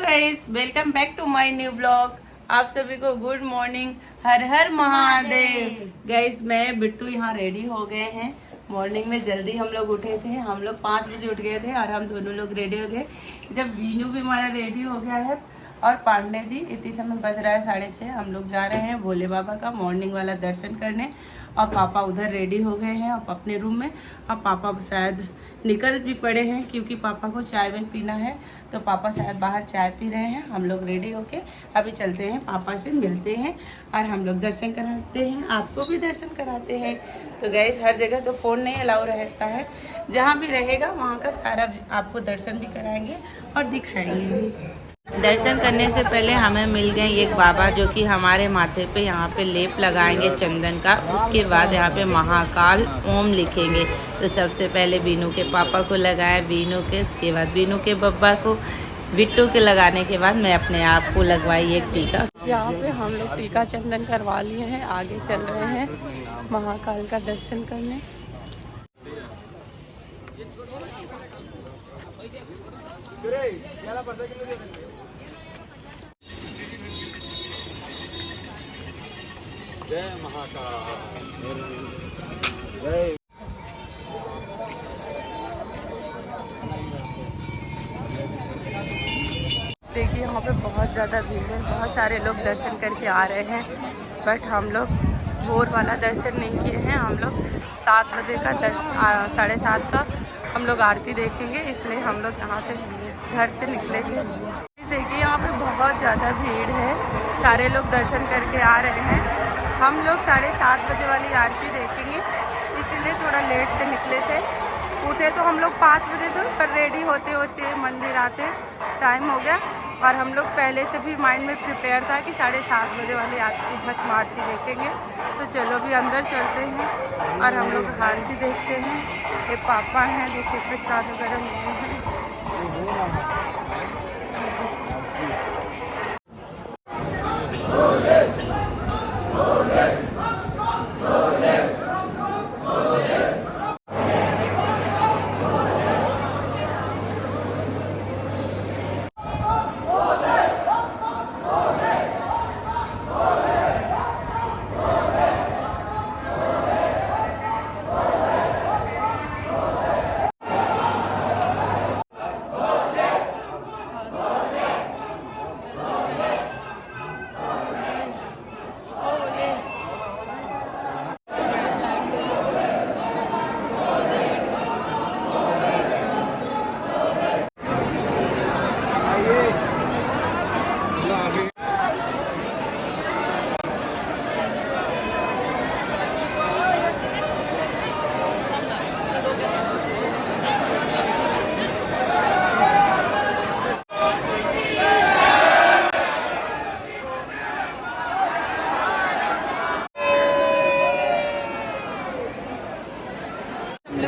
Guys, welcome back to my new blog. आप सभी को गुड मॉर्निंग, हर हर महादेव। गाइस, मैं बिट्टू यहाँ रेडी हो गए हैं। मॉर्निंग में जल्दी हम लोग उठे थे, हम लोग 5 बजे उठ गए थे और हम दोनों लोग रेडी हो गए। जब वीनू भी हमारा रेडी हो गया है और पांडे जी, इतनी समय बज रहा है 6:30, हम लोग जा रहे हैं भोले बाबा का मॉर्निंग वाला दर्शन करने। और पापा उधर रेडी हो गए हैं अब अपने रूम में। अब पापा शायद निकल भी पड़े हैं क्योंकि पापा को चाय भी पीना है, तो पापा शायद बाहर चाय पी रहे हैं। हम लोग रेडी होके अभी चलते हैं, पापा से मिलते हैं और हम लोग दर्शन कराते हैं, आपको भी दर्शन कराते हैं। तो गाइस, हर जगह तो फ़ोन नहीं अलाउ रहता है, जहाँ भी रहेगा वहाँ का सारा आपको दर्शन भी कराएंगे और दिखाएंगे भी। दर्शन करने से पहले हमें मिल गए एक बाबा जो कि हमारे माथे पे यहाँ पे लेप लगाएंगे चंदन का। उसके बाद यहाँ पे महाकाल ओम लिखेंगे। तो सबसे पहले बीनू के पापा को लगाया, बीनू के, उसके बाद बीनू के बब्बा को, बिट्टू के लगाने के बाद मैं अपने आप को लगवाई एक टीका। यहाँ पे हम लोग टीका चंदन करवा लिए हैं, आगे चल रहे हैं महाकाल का दर्शन करने। जय महाकाल, जय। देखिए, यहाँ पे बहुत ज़्यादा भीड़ है, बहुत सारे लोग दर्शन करके आ रहे हैं। बट हम लोग भोर वाला दर्शन नहीं किए हैं। हम लोग 7 बजे का 7:30 का हम लोग आरती देखेंगे, इसलिए हम लोग यहाँ से घर से निकले थे। देखिए, यहाँ पे बहुत ज़्यादा भीड़ है, सारे लोग दर्शन करके आ रहे हैं। हम लोग 7:30 बजे वाली आरती देखेंगे, इसलिए थोड़ा लेट से निकले थे। उठे तो हम लोग 5 बजे थे, पर रेडी होते होते मंदिर आते टाइम हो गया। और हम लोग पहले से भी माइंड में प्रिपेयर था कि 7:30 बजे वाली आरती, भस्म आरती देखेंगे। तो चलो भी अंदर चलते हैं और हम लोग आरती देखते हैं। ये पापा हैं, देखिए प्रसाद वगैरह मिले हैं।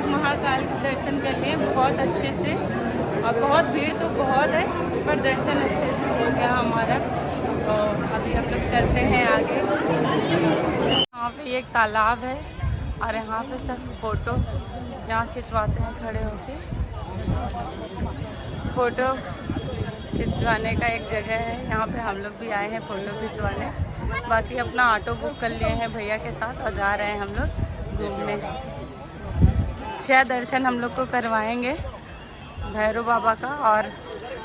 महाकाल का दर्शन कर लिए बहुत अच्छे से, और बहुत भीड़ तो बहुत है, पर दर्शन अच्छे से हो गया हमारा। और अभी हम लोग चलते हैं आगे। यहाँ पे एक तालाब है और यहाँ पे सब फोटो यहाँ खिंचवाते हैं, खड़े होके फोटो खिंचवाने का एक जगह है। यहाँ पे हम लोग भी आए हैं फोटो खिंचवाने। बाकी अपना ऑटो बुक कर लिए हैं भैया के साथ और जा रहे हैं हम लोग घूमने। 6 दर्शन हम लोग को करवाएंगे भैरव बाबा का। और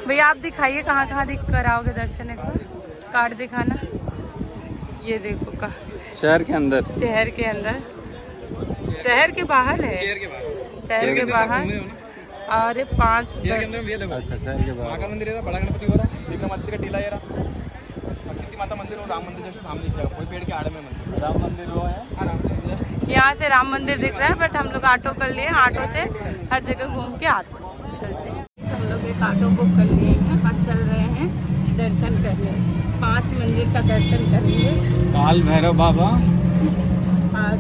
भैया आप दिखाइए कहाँ कहाँ कराओगे दर्शन, एक बार कार्ड दिखाना। ये देखो का शहर के अंदर, शहर के अंदर, शहर के बाहर है, शहर के बाहर। और 5 अच्छा, शहर के बाहर मंदिर है, बड़ा गणपति हो रहा, माता का टीला माता मंदिर और राम मंदिर जैसे सामने दिख रहा है, कोई पेड़ के आड़ में मंदिर, राम मंदिर वो है। राम मंदिर यहाँ से राम मंदिर दिख रहा है, बट हम लोग ऑटो कर लिए, ऑटो से हर जगह घूम के आते चलते हैं। हम लोग एक ऑटो बुक कर लिए हैं और चल रहे हैं दर्शन करने। 5 मंदिर का दर्शन करेंगे। काल भैरव बाबा,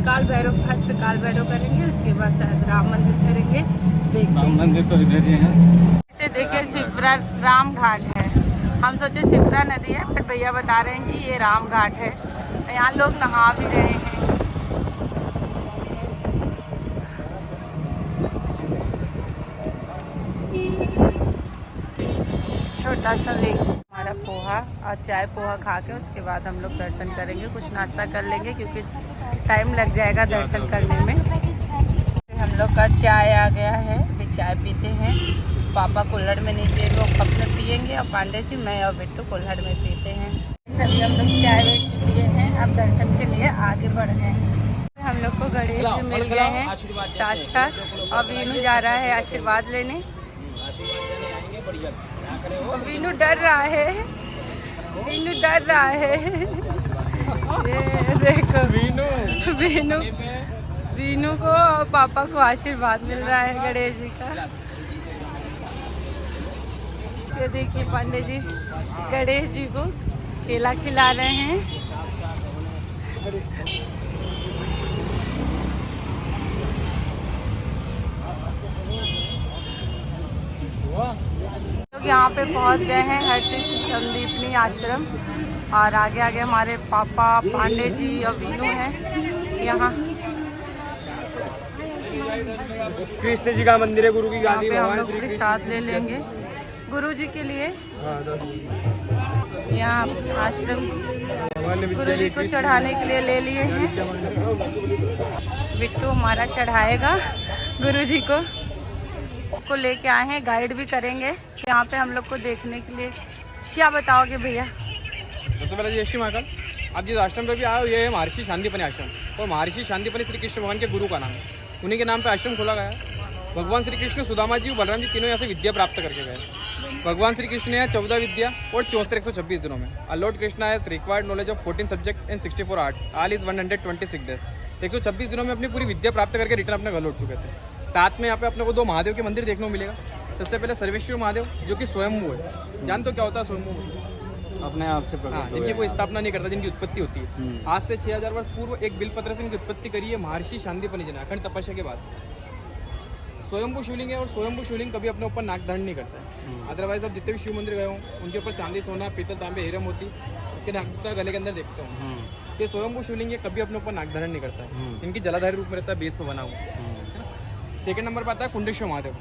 काल भैरव, फर्स्ट काल भैरव करेंगे, उसके बाद शायद राम मंदिर करेंगे। देखते राम मंदिर तो इधर ही है। देखिए, शिप्रा राम घाट है। हम सोचे शिप्रा नदी है, पर भैया बता रहे हैं कि ये राम घाट है। यहाँ लोग नहा भी रहे हैं। छोटा सा लेक। हमारा पोहा और चाय पोहा खा के उसके बाद हम लोग दर्शन करेंगे, कुछ नाश्ता कर लेंगे क्योंकि टाइम लग जाएगा दर्शन करने में। हम लोग का चाय आ गया है, फिर चाय पीते हैं। पापा कुल्हड़ में नहीं पिएंगे, वो कप में पिएंगे और पांडे जी मैं और बिट्टू कुल्हड़ में पीते हैं। सभी हम लोग चाय वेट पी लिए हैं, अब दर्शन के लिए आगे बढ़ गए हैं। हम लोग को गणेश जी मिल गए हैं साथ साथ। अब वीनू जा रहा है आशीर्वाद लेने। वीनू डर रहा है, वीनू डर रहा है। ये देखो वीनू वीनू को और पापा को आशीर्वाद मिल रहा है गणेश जी का। ये देखिए पांडे जी गणेश जी को केला खिला रहे हैं। लोग यहाँ पे पहुँच गए हैं हर्षित संदीपनी आश्रम, और आगे आगे हमारे पापा पांडे जी और वीनू हैं। यहाँ कृष्ण जी का मंदिर है, गुरु की गादी, हम लोग प्रसाद ले लेंगे गुरु जी के लिए। यहाँ आश्रम गुरु जी को चढ़ाने के लिए ले लिए हैं। बिट्टू हमारा चढ़ाएगा गुरु जी को लेके आए हैं, गाइड भी करेंगे यहाँ पे हम लोग को देखने के लिए। क्या बताओगे भैया? सबसे पहले जय श्री महाकाल। आप जिस आश्रम पे भी आए हो ये है महर्षि शांतिपनी आश्रम, और महर्षि शांतिपनी श्री कृष्ण भगवान के गुरु का नाम है, उन्हीं के नाम पे आश्रम खोला गया है। भगवान श्री कृष्ण, सुदामा जी और बलराम जी तीनों यहाँ से विद्या प्राप्त करके गए। भगवान श्री कृष्ण ने 14 विद्या और 126 दिनों में। Lord Krishna has required knowledge of 14 subject in 64 arts, all is 126 days. 126 दिनों में अपनी पूरी विद्या प्राप्त करके रिटर्न अपने घर लौट चुके थे। साथ में यहाँ पे अपने को 2 महादेव के मंदिर देखने को मिलेगा। सबसे पहले सर्वेश्वर महादेव जो कि स्वयंभू है। जानते हो क्या होता है स्वयंभू? अपने आप से प्रकट, जिनकी कोई स्थापना नहीं करता, जिनकी उत्पत्ति होती है। आज से 6000 वर्ष पूर्व एक बिलपत्र से इनकी उत्पत्ति करी है महर्षि शांतिपनी जी ने, अखंड तपस्या के बाद। स्वयंभू शिवलिंग है, और स्वयंभू शिवलिंग कभी अपने ऊपर नाक धारण नहीं करता है। अदरवाइज आप जितने भी शिव मंदिर गए हो उनके ऊपर चांदी, सोना, पीतल, तांबे, हीरा, मोती के नाक गले के अंदर देखते हो। ये स्वयंभू शिवलिंग है, कभी अपने ऊपर नाक धारण नहीं करता है। इनकी जलाधारी रूप में रहता है, बेस पर बना हुआ। सेकंड नंबर पर आता है कुंडेश्वर महादेव।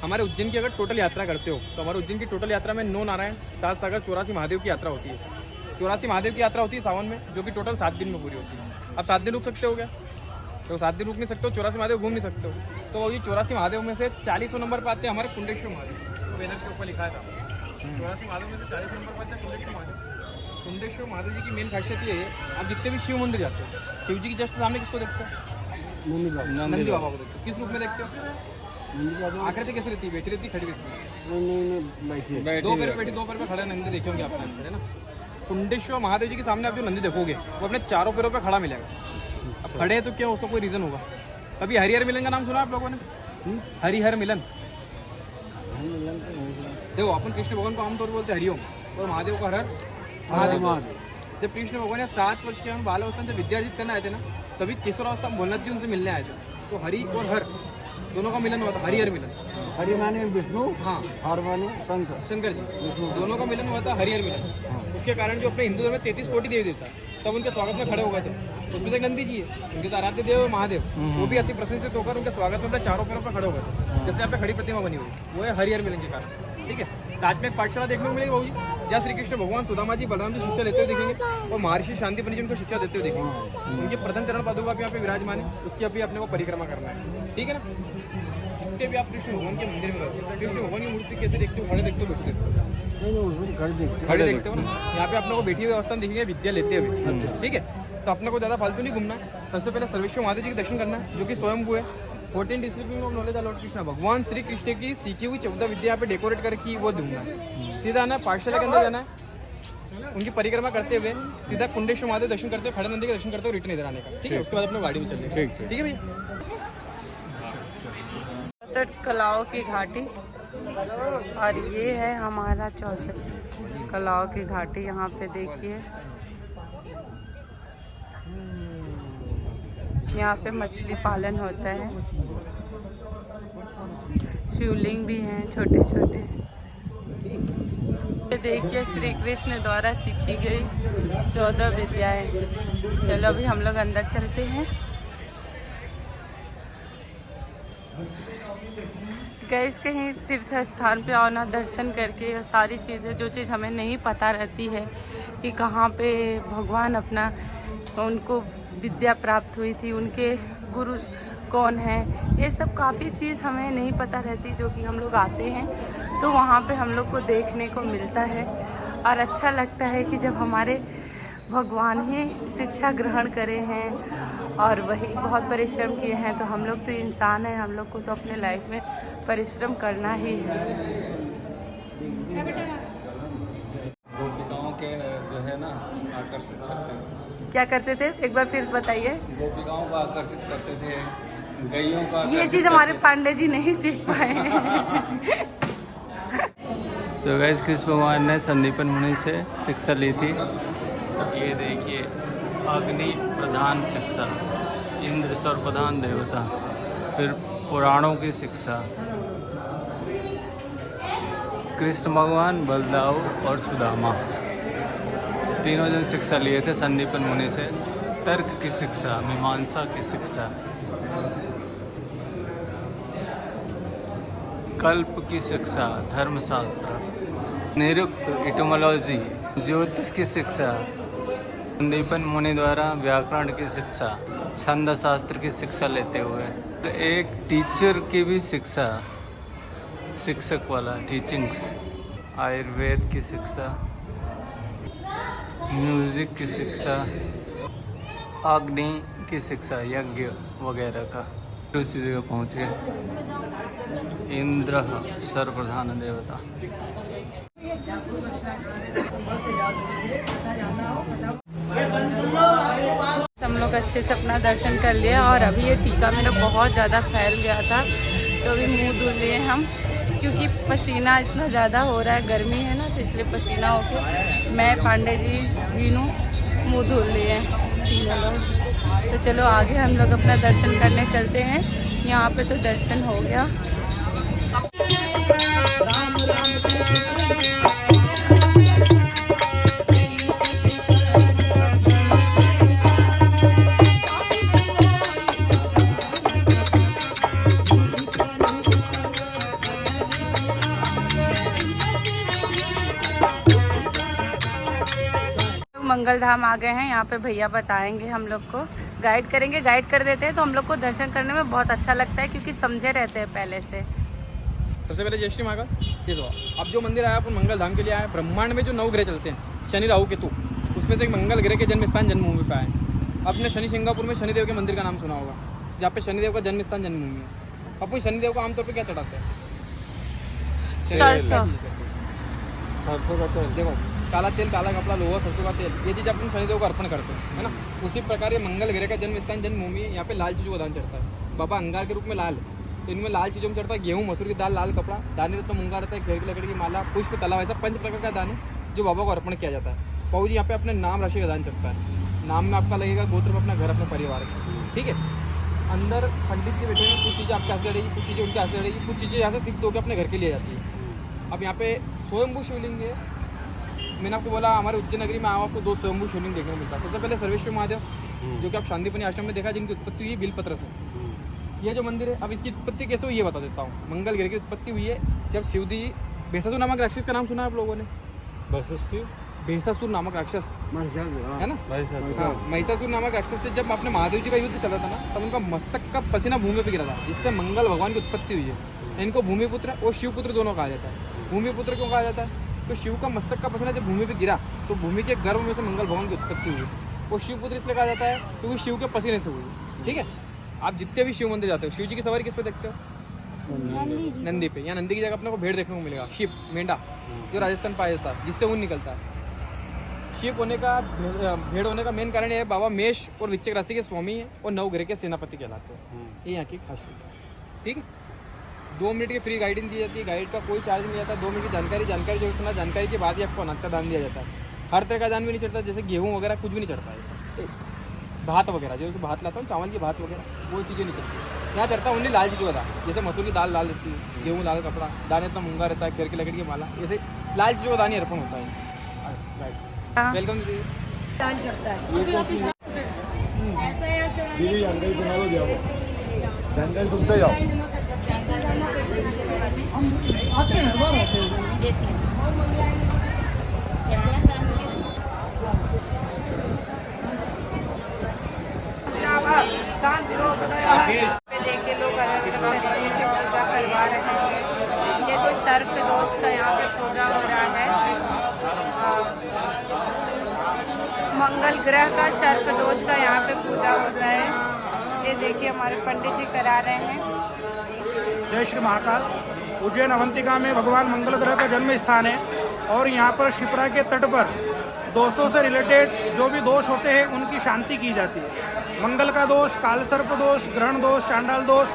हमारे उज्जैन की अगर टोटल यात्रा करते हो तो हमारे उज्जैन की टोटल यात्रा में 9 नारायण, 7 सागर, 84 महादेव की यात्रा होती है। 84 महादेव की यात्रा होती है सावन में, जो कि टोटल 7 दिन में पूरी होती है। अब 7 दिन रुक सकते हो क्या? तो 7 दिन रुक नहीं सकते हो, 84 महादेव घूम नहीं सकते हो। तो ये 84 महादेव में से 40 नंबर पर आते हैं हमारे कुंडेश्वर महादेव, तो बैनर के ऊपर लिखा था 84 महादेव में से 40 नंबर पर आते हैं कुंडेश्वर महादेव। कुंडेश्वर महादेव जी की मेन खासियत ये है, आप जितने भी शिव मंदिर जाते हो, शिव जी की जस्ट सामने किसको देखते हो? नंदी बाबा को देखते हो। किस रूप में देखते हो? आकृति कैसे रहती है? बैठी रहती, खड़ी रहती है? 2 पैर पे बैठी, 2 पैर पे खड़े नंदी देखे होंगे आपने अक्सर, है ना। कुंडेश्वर महादेव जी के सामने आप जो नंदी देखोगे वो अपने चारों पैरों पे खड़ा मिलेगा। अब खड़े हैं तो क्या उसका कोई रीजन होगा? कभी हरिहर मिलन का नाम सुना आप लोगों ने? हरिहर मिलन, देखो अपन कृष्ण भगवान को आमतौर पर बोलते हैं हरिओम, और महादेव को हर महादेव। जब कृष्ण भगवान ने 7 वर्ष के बाल अवस्था में जब विद्या अर्जित करने आए थे ना, तभी तीसरा अवस्था भोलेनाथ जी उनसे मिलने आए थे। तो हरि और हर दोनों का मिलन हुआ था, हरिहर मिलन। हरि माने विष्णु, हाँ, हर माने शंकर जी, दोनों का मिलन हुआ था, हरिहर मिलन। उसके कारण जो अपने हिंदू धर्म में 33 कोटि देवी देवता सब उनके स्वागत में खड़े हो गए थे। उसमें से नंदी जी है, उनके तो आराध्य देव महादेव, वो भी अति प्रशंसित होकर उनके स्वागत में अपने चारों पैरों पर खड़े हो गए थे। जब से यहाँ पे खड़ी प्रतिमा बनी हुई, वो है हरिहर मिलन के कारण। ठीक है, साथ में एक पाठशाला देखने को मिलेगी बाबू जी, जहाँ श्री कृष्ण भगवान, सुदामा जी, बलराम जी शिक्षा लेते हुए देखेंगे, और महर्षि शांतिपनी जी उनको शिक्षा देते हुए देखेंगे। उनके प्रथम चरण पादुका यहाँ पे विराजमान है, उसकी अभी अपने को परिक्रमा करना है। ठीक है ना। जितने भी आप कृष्ण भगवान के मंदिर में जाते, कृष्ण भगवान की मूर्ति कैसे देखते हो? खड़े देखते हो, बैठे देखते हो? खड़े देखते हो ना। यहाँ पे अपने को बैठी हुई अवस्था दिखेंगे विद्या लेते हुए। ठीक है, तो अपने को ज़्यादा फालतू नहीं घूमना। सबसे पहले सर्वेश्वर महादेव जी के दर्शन करना है, जो कि स्वयंभू है। 14 discipline of knowledge Lord Krishna, भगवान श्री कृष्ण की सीखी हुई 14 विद्या यहाँ पे डेकोरेट करके वो दूंगा। सीधा आना पाठशाला के अंदर जाना है, उनकी परिक्रमा करते हुए सीधा कुंडेश्वर महादेव दर्शन करते हुए, खड़े नंदी के दर्शन करते हुए रिटर्न इधर आने का। ठीक है, उसके बाद अपने गाड़ी में चलने। ठीक है भैया। कलाओं की घाटी, और ये है हमारा 64 कलाओं की घाटी। यहाँ पे देखिए, यहाँ पे मछली पालन होता है, शिवलिंग भी हैं छोटे छोटे। ये देखिए श्री कृष्ण द्वारा सीखी गई 14 विद्याएं। चलो अभी हम लोग अंदर चलते हैं। गैस कहीं तीर्थ स्थान पे आओ ना, दर्शन करके सारी चीज़ें, जो चीज़ हमें नहीं पता रहती है कि कहाँ पे भगवान अपना उनको विद्या प्राप्त हुई थी, उनके गुरु कौन है, ये सब काफ़ी चीज़ हमें नहीं पता रहती, जो कि हम लोग आते हैं तो वहाँ पे हम लोग को देखने को मिलता है। और अच्छा लगता है कि जब हमारे भगवान ही शिक्षा ग्रहण करे हैं और वही बहुत परिश्रम किए हैं, तो हम लोग तो इंसान हैं, हम लोग को तो अपने लाइफ में परिश्रम करना ही है। गोपिकाओं के जो है ना आकर्षित करते हैं। क्या करते थे, एक बार फिर बताइए। गोपिकाओं को आकर्षित करते थे, गैयों का ये चीज़ हमारे पांडे जी नहीं सीख पाए हैं। तो गाइस कृष्ण भगवान ने संदीपन मुनि से शिक्षा ली थी। ये देखिए, अग्नि प्रधान शिक्षा, इंद्र सर्वप्रधान देवता, फिर पुराणों की शिक्षा, कृष्ण भगवान, बलदाव और सुदामा, तीनों जन शिक्षा लिए थे संदीपन मुनि से। तर्क की शिक्षा, मीमांसा की शिक्षा, कल्प की शिक्षा, धर्मशास्त्र, निरुक्त इटोमोलॉजी, ज्योतिष की शिक्षा, संदीपन मुनि द्वारा व्याकरण की शिक्षा, छंद शास्त्र की शिक्षा लेते हुए एक टीचर की भी शिक्षा, शिक्षक वाला टीचिंग्स, आयुर्वेद की शिक्षा, म्यूजिक की शिक्षा, अग्नि की शिक्षा, यज्ञ वगैरह का। उसी जगह पहुँच गए। इंद्र सर्वप्रधान देवता। हम लोग अच्छे से अपना दर्शन कर लिया और अभी ये टीका मेरा बहुत ज़्यादा फैल गया था, तो अभी मुंह धुल लिए हम, क्योंकि पसीना इतना ज़्यादा हो रहा है, गर्मी है ना, तो इसलिए पसीना होके मैं, पांडे जी, वीनू मुंह धुल लिए तीनों लोग। तो चलो आगे हम लोग अपना दर्शन करने चलते हैं। यहाँ पे तो दर्शन हो गया। मंगल धाम आ गए हैं। यहाँ पे भैया बताएंगे हम लोग को, गाइड करेंगे, गाइड कर देते हैं, तो हम लोग को दर्शन करने में बहुत अच्छा लगता है, क्योंकि समझे रहते हैं पहले से। सबसे पहले जय श्री महाकाल। ये तो अब जो मंदिर आया अपन मंगल धाम के लिए आया, ब्रह्मांड में जो 9 ग्रह चलते हैं, शनि राहु केतु, उसमें से एक मंगल ग्रह के जन्म स्थान जन्मभूमि पे आए। अपने शनि सिंगापुर में शनिदेव के मंदिर का नाम सुना होगा, जहाँ पे शनिदेव का जन्म स्थान जन्मभूमि है। अब शनिदेव को आमतौर पर क्या चढ़ाते हैं? सरसों का तेल। देखो, काला तेल, काला कपड़ा, लोहा, सरसों का तेल, ये चीज़ अपन शनिदेव को अर्पण करते हैं, है ना। उसी प्रकार ये मंगल ग्रह का जन्म स्थान जन्मभूमि, यहाँ पे लाल चीज़ों का दान चढ़ता है। बाबा अंगार के रूप में लाल, तो इनमें लाल चीज़ों में चढ़ता है गेहूँ, मसूर की दाल, लाल कपड़ा, दाने तो मूंगा रहता है, घेर की लकड़ी की माला, पुष्प, तलाव, ऐसा 5 प्रकार का दान है जो बाबा को अर्पण किया जाता है। बाबू जी यहाँ पे अपने नाम राशि का दान चढ़ता है। नाम में आपका लगेगा, गोत्र में अपना घर, अपने परिवार का, ठीक है। अंदर पंडित के बैठे में कुछ चीज़ें आपके हाथ से रहेगी, कुछ चीज़ें उनके हाथ से रहेगी, कुछ चीज़ें यहाँ से सिद्ध होकर अपने घर के लिए जाती है। अब यहाँ पे स्वयंभू शिवलिंग है। मैंने आपको बोला हमारे उज्जैन नगरी में आपको 2 स्वयंभू शिवलिंग देखने को मिलता है। सबसे पहले सर्वेश्वर महादेव, जो कि आप शांतिपनी आश्रम में देखा, जिनकी उत्पत्ति हुई है बिलपत्र से। ये जो मंदिर है, अब इसकी उत्पत्ति कैसे हुई ये बता देता हूँ। मंगल ग्रह की उत्पत्ति हुई है जब शिव जी, भैंसासुर नामक राक्षस का नाम सुना है आप लोगों ने? भैंसासुर नामक राक्षस है ना, महिषासुर नामक राक्षस से जब अपने महादेव जी का युद्ध चला था ना, तब उनका मस्तक का पसीना भूमि पर गिरा था, जिससे मंगल भगवान की उत्पत्ति हुई है। इनको भूमिपुत्र और शिवपुत्र दोनों कहा जाता है। भूमिपुत्र क्यों कहा जाता है? तो शिव का मस्तक का पसीना जब भूमि पे गिरा, तो भूमि के गर्भ में से मंगल भगवान की उत्पत्ति हुई। और शिवपुत्र इसलिए कहा जाता है क्योंकि शिव के पसीने से हुई, ठीक है। आप जितने भी शिव मंदिर जाते हो, शिव जी की सवारी किस पे देखते हो? नंदी पे। यहाँ नंदी की जगह अपने को भेड़ देखने को मिलेगा, शिव, मेंढा, जो राजस्थान पाया जाता है, जिससे ऊन निकलता है। शिव होने का, भेड़ होने का मेन कारण ये है, बाबा मेष और वृश्चिक राशि के स्वामी है और 9 ग्रह के सेनापति कहलाते हैं। ये यहाँ की खासियत है, ठीक है। 2 मिनट की फ्री गाइडिंग दी जाती है, गाइड का कोई चार्ज नहीं आता। 2 मिनट की जानकारी जो सुना, जानकारी के बाद ही आपको अनाज का दान दिया जाता है। हर तरह का दान भी नहीं चढ़ता, जैसे गेहूँ वगैरह कुछ भी नहीं चढ़ता है। भात वगैरह, जो भात लाता हूँ, चावल की भात वगैरह, वो चीज़ें नहीं चलती। यहाँ चढ़ता है ओनली लाल चीज़ों का दान, जैसे मसूर की दाल लाल रहती है, गेहूँ लाल कपड़ा, दाने इतना मूंगा रहता है, खेर की लकड़ी की माला, जैसे लाल चीज़ों का दान ही अर्पण होता है। वेलकम दीदी। जानकारी सुना लो, जाओ जानकारी सुनते जाओ। पे देखिए लोग अलग अलग तरीके से पूजा करवा रहे हैं। ये तो सर्प दोष का यहाँ पे पूजा हो रहा है। मंगल ग्रह का सर्प दोष का यहाँ पे पूजा हो रहा है। ये देखिए हमारे पंडित जी करा रहे हैं। जय श्री महाकाल। उज्जैन अवंतिका में भगवान मंगल ग्रह का जन्म स्थान है और यहाँ पर शिप्रा के तट पर दोषों से रिलेटेड जो भी दोष होते हैं उनकी शांति की जाती है। मंगल का दोष, काल सर्प दोष, ग्रहण दोष, चांडाल दोष,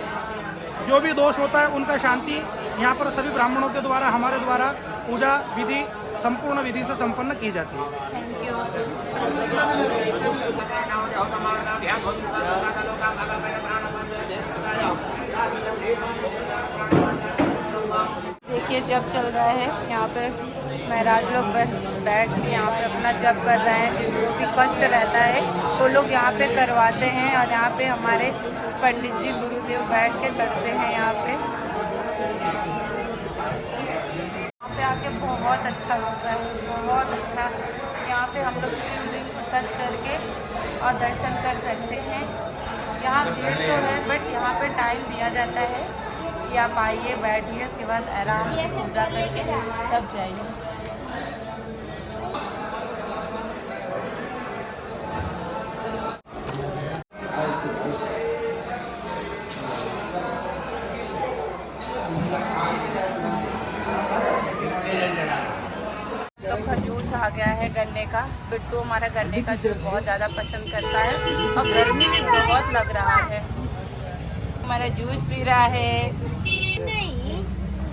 जो भी दोष होता है उनका शांति यहाँ पर सभी ब्राह्मणों के द्वारा, हमारे द्वारा पूजा विधि संपूर्ण विधि से संपन्न की जाती है। Thank you. देखिए जब चल रहा है यहाँ पे, महाराज लोग बैठ के यहाँ पे अपना जप कर रहे हैं। जिनको भी कष्ट रहता है वो लोग यहाँ पे करवाते हैं और यहाँ पे हमारे पंडित जी गुरुदेव बैठ के करते हैं यहाँ पे आके बहुत अच्छा लगता है, बहुत अच्छा। यहाँ पे हम लोग शिवलिंग को टच करके और दर्शन कर सकते हैं। यहाँ भीड़ तो है बट यहाँ पे टाइम दिया जाता है कि आप आइए, बैठिए, उसके बाद आराम से पूजा करके तब जाइए। तो खजूस आ गया है गन्ने का। बिट्टू हमारा गन्ने का जूस बहुत ज़्यादा पसंद करता है और गर्मी भी बहुत लग रहा है। हमारा जूस पी रहा है। नहीं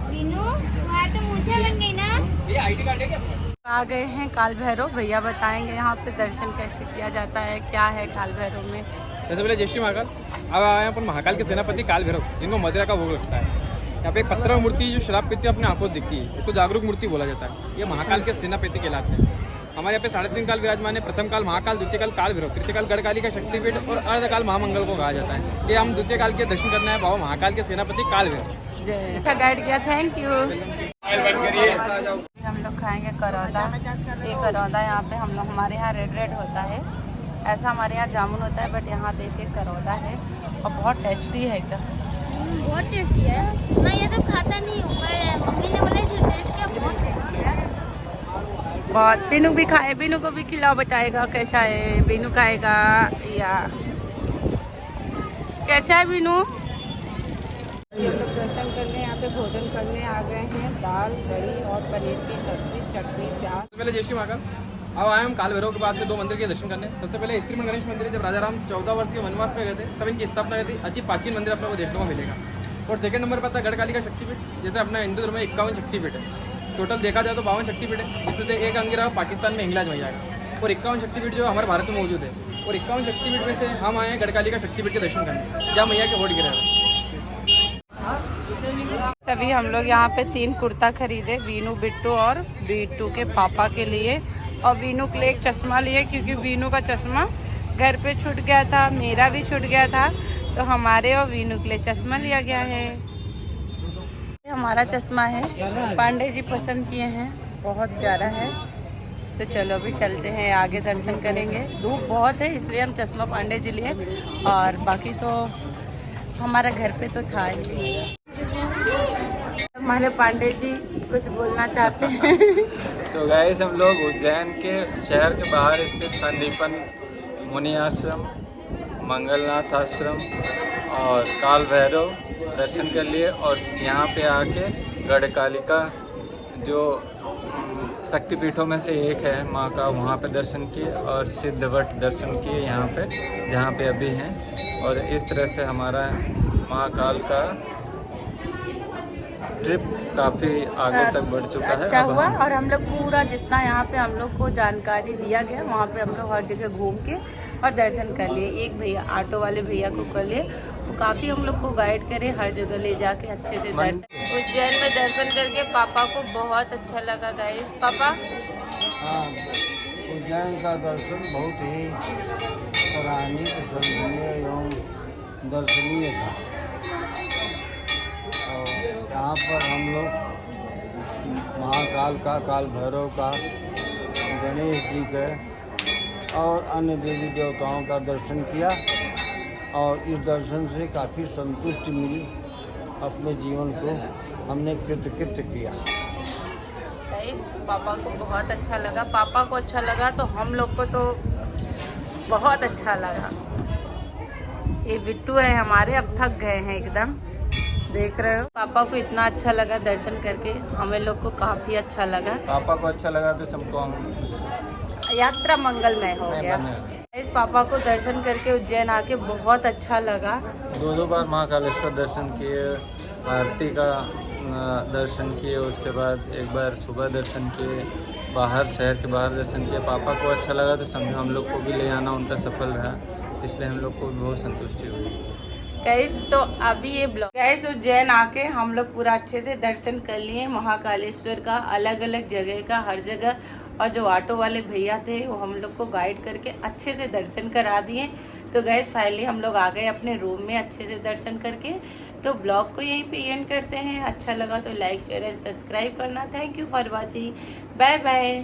वीनू, वहाँ तो मुझे लग गई ना। ये आईडी कार्ड है क्या? आ गए हैं काल भैरव। भैया बताएंगे यहाँ पे दर्शन कैसे किया जाता है, क्या है काल भैरव में। सबसे पहले जय श्री महाकाल। अब आए हैं अपन महाकाल के सेनापति काल भैरव, जिनको मदिरा का भोग लगता है। यहाँ पे एक पत्थर मूर्ति जो शराब पीती है अपने आंखों दिखती है, इसको जागरूक मूर्ति बोला जाता है। ये महाकाल के सेनापति कहलाते हैं। हमारे यहाँ पे 3.5 काल विराजमान है। प्रथम काल महाकाल, द्वितीय काल काल भैरव, तृतीय काल गढ़काली का शक्तिपीठ और अर्धकाल महामंगल को कहा जाता है। ये हम द्वितीय काल के दर्शन करना है बाबा महाकाल के सेनापति काल भैरव। जय गाइड किया, थैंक यू। हम लोग खाएंगे करौंदा। ये करौंदा यहाँ पे हम लोग, हमारे यहाँ रेड होता है, ऐसा हमारे यहाँ जामुन होता है बट यहाँ देखिए करौंदा है और बहुत टेस्टी है एकदम। बहुत टेस्टी है। मैं ये सब खाता नहीं हूँ पर मम्मी ने बोला इसे टेस्ट क्या बहुत टेस्टी है। बहुत। बीनू भी खाए, बीनू को भी खिलाओ, बताएगा कैसा है। बीनू खाएगा या कैसा है बीनू। हम लोग दर्शन करने यहाँ पे भोजन करने आ गए हैं। दाल, कढ़ी और पनीर की सब्जी, चटनी, प्याज। सबसे पहले जय श्री महाकाल। अब आए हम काल भैरव के बाद में 2 मंदिर के दर्शन करने। सबसे पहले स्त्रीमंड गणेश मंदिर है। जब राजा राम 14 वर्ष के वनवास में गए थे तब इनकी स्थापना हुई थी। अच्छी प्राचीन मंदिर अपने को देखने को मिलेगा। और सेकंड नंबर पर था गढ़काली का शक्तिपीठ। जैसे अपना हिंदू धर्म में 51 शक्तिपीठ है। टोटल देखा जाए तो 52 शक्तिपीठ है, जिसमें से एक अंगिरा पाकिस्तान में हिंगलाज मैया है और 51 शक्तिपीठ जो हमारे भारत में मौजूद है। और 51 शक्तिपीठ में से हम आए हैं गढ़काली का शक्तिपीठ के दर्शन करने, जहाँ मैया के वोट गिरा है। सभी हम लोग यहाँ पे 3 कुर्ता खरीदे, बीनू, बिट्टू और बिट्टू के पापा के लिए। और बीनू के लिए एक चश्मा लिए क्योंकि बीनू का चश्मा घर पे छूट गया था, मेरा भी छूट गया था, तो हमारे और बीनू के लिए चश्मा लिया गया है। हमारा चश्मा है, पांडे जी पसंद किए हैं, बहुत प्यारा है। तो चलो अभी चलते हैं, आगे दर्शन करेंगे। धूप बहुत है इसलिए हम चश्मा पांडे जी लिए, और बाकी तो हमारा घर पे तो था ही। हमारे पांडे जी कुछ बोलना चाहते हैं। सो गाइस, हम लोग उज्जैन के शहर के बाहर स्थित संदीपन मुनि आश्रम, मंगलनाथ आश्रम और काल भैरव दर्शन कर लिए। और यहाँ पे आके गढ़कालिका जो शक्तिपीठों में से एक है माँ का, वहाँ पे दर्शन किए और सिद्धवट दर्शन किए यहाँ पे, जहाँ पे अभी हैं। और इस तरह से हमारा महाकाल का ट्रिप काफ़ी आगे तक बढ़ चुका है। अच्छा हुआ। और हम लोग पूरा जितना यहाँ पे हम लोग को जानकारी दिया गया, वहाँ पे हम लोग हर जगह घूम के और दर्शन कर लिए। एक भैया, ऑटो वाले भैया को कर लिए, वो काफ़ी हम लोग को गाइड करे, हर जगह ले जाके अच्छे से दर्शन। उज्जैन में दर्शन करके पापा को बहुत अच्छा लगा गाइस। पापा, हाँ, उज्जैन का दर्शन बहुत ही सराहनीय, प्रशंसनीय एवं दर्शनीय था। और यहाँ पर हम लोग महाकाल का, काल भैरव का, गणेश जी के और अन्य देवी देवताओं का दर्शन किया और इस दर्शन से काफ़ी संतुष्टि मिली। अपने जीवन को हमने कृतकृत्य किया। गाइस पापा को बहुत अच्छा लगा, पापा को अच्छा लगा तो हम लोग को तो बहुत अच्छा लगा। ये बिट्टू है हमारे, अब थक गए हैं एकदम, देख रहे हो। पापा को इतना अच्छा लगा दर्शन करके, हमें लोग को काफी अच्छा लगा। पापा को अच्छा लगा तो सबको हम यात्रा मंगलमय हो गया। इस पापा को दर्शन करके उज्जैन आके बहुत अच्छा लगा। 2 बार महाकालेश्वर दर्शन किए, आरती का दर्शन किए, उसके बाद एक बार सुबह दर्शन किए, बाहर शहर के बाहर दर्शन किए। पापा को अच्छा लगा तो समझो हम लोग को भी ले आना उनका सफल रहा, इसलिए हम लोग को भी बहुत संतुष्टि हुई। गैस तो अभी ये ब्लॉग गैस उज्जैन आके हम लोग पूरा अच्छे से दर्शन कर लिए महाकालेश्वर का, अलग अलग जगह का, हर जगह। और जो ऑटो वाले भैया थे वो हम लोग को गाइड करके अच्छे से दर्शन करा दिए। तो गैस फाइनली हम लोग आ गए अपने रूम में अच्छे से दर्शन करके। तो ब्लॉग को यहीं पे एंड करते हैं। अच्छा लगा तो लाइक शेयर एंड सब्सक्राइब करना। Thank you for watching, bye bye.